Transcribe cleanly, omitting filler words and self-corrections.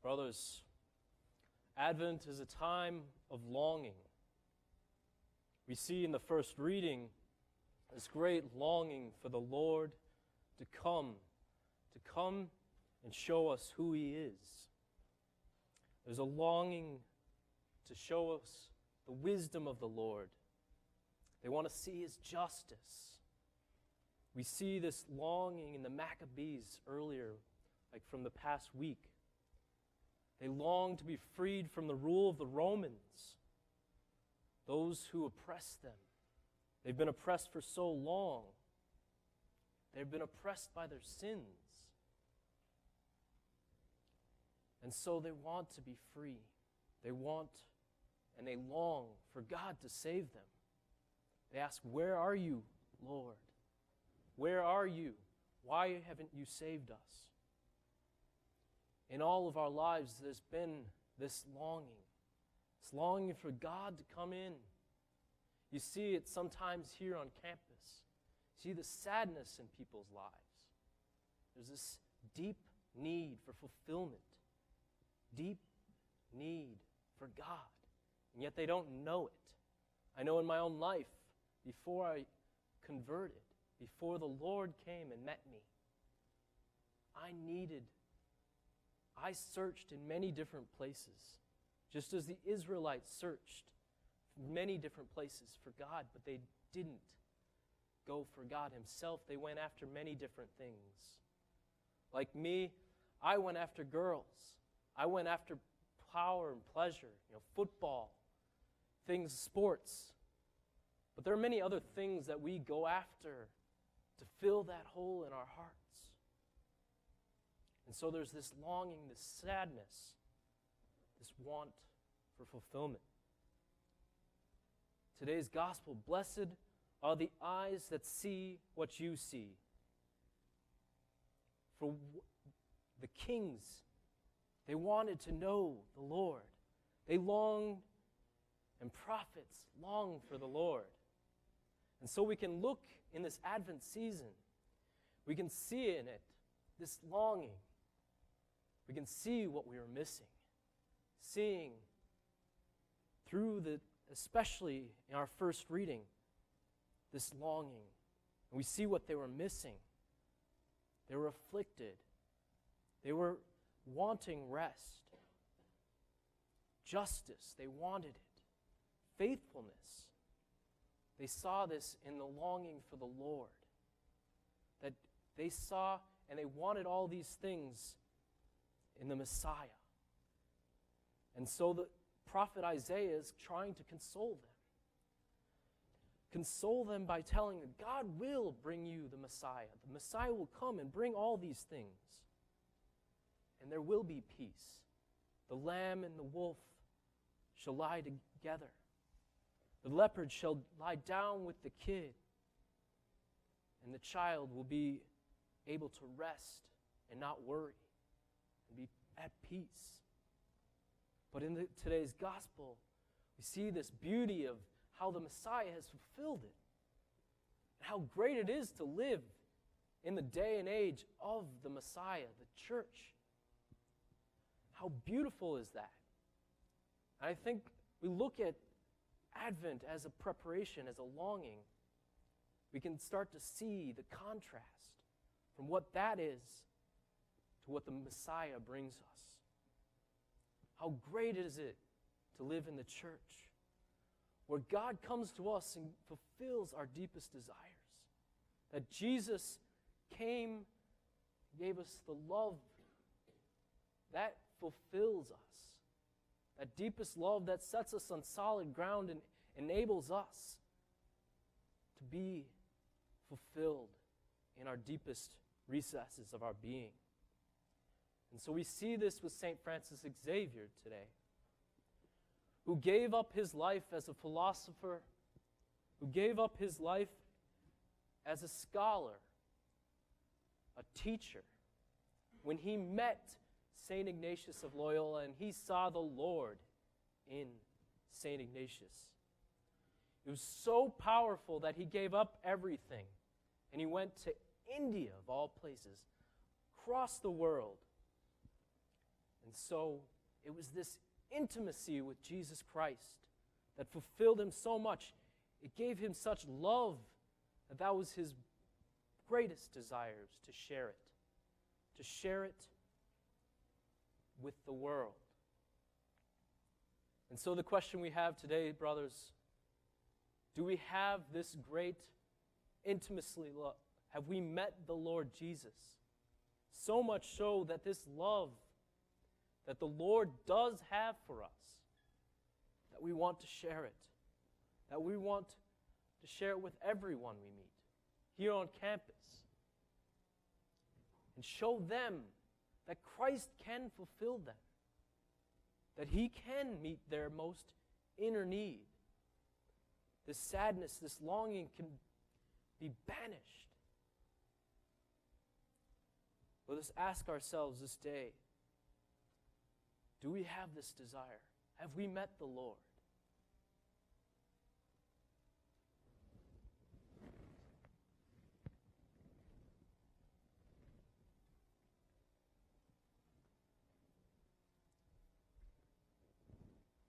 Brothers, Advent is a time of longing. We see in the first reading this great longing for the Lord to come and show us who He is. There's a longing to show us the wisdom of the Lord. They want to see His justice. We see this longing in the Maccabees earlier, like from the past week. They long to be freed from the rule of the Romans, those who oppress them. They've been oppressed for so long. They've been oppressed by their sins. And so they want to be free. They want and they long for God to save them. They ask, "Where are you, Lord? Where are you? Why haven't you saved us?" In all of our lives, there's been this longing for God to come in. You see it sometimes here on campus. See the sadness in people's lives. There's this deep need for fulfillment, deep need for God, and yet they don't know it. I know in my own life, before I converted, before the Lord came and met me, I searched in many different places, just as the Israelites searched in many different places for God, but they didn't go for God Himself. They went after many different things. Like me, I went after girls. I went after power and pleasure, football, things, sports. But there are many other things that we go after to fill that hole in our hearts. And so there's this longing, this sadness, this want for fulfillment. Today's gospel, blessed are the eyes that see what you see. For the kings, they wanted to know the Lord. They longed, and prophets long for the Lord. And so we can look in this Advent season, we can see in it this longing. We can see what we are missing. Seeing through especially in our first reading, this longing. And we see what they were missing. They were afflicted. They were wanting rest. Justice, they wanted it. Faithfulness. They saw this in the longing for the Lord. That they saw and they wanted all these things in the Messiah. And so the prophet Isaiah is trying to console them. Console them by telling them, God will bring you the Messiah. The Messiah will come and bring all these things. And there will be peace. The lamb and the wolf shall lie together. The leopard shall lie down with the kid. And the child will be able to rest and not worry and be at peace. But in today's gospel, we see this beauty of how the Messiah has fulfilled it. And how great it is to live in the day and age of the Messiah, the church. How beautiful is that? And I think we look at Advent as a preparation, as a longing. We can start to see the contrast from what that is to what the Messiah brings us. How great is it to live in the church where God comes to us and fulfills our deepest desires. That Jesus came, gave us the love that fulfills us. That deepest love that sets us on solid ground and enables us to be fulfilled in our deepest recesses of our being. And so we see this with St. Francis Xavier today, who gave up his life as a philosopher, who gave up his life as a scholar, a teacher, when he met St. Ignatius of Loyola and he saw the Lord in St. Ignatius. It was so powerful that he gave up everything and he went to India, of all places, across the world. And so it was this intimacy with Jesus Christ that fulfilled him so much. It gave him such love that was his greatest desires, to share it with the world. And so the question we have today, brothers, do we have this great intimacy love? Have we met the Lord Jesus? So much so that this love that the Lord does have for us, that we want to share it, that we want to share it with everyone we meet here on campus, and show them that Christ can fulfill them, that he can meet their most inner need. This sadness, this longing can be banished. Let us ask ourselves this day, do we have this desire? Have we met the Lord?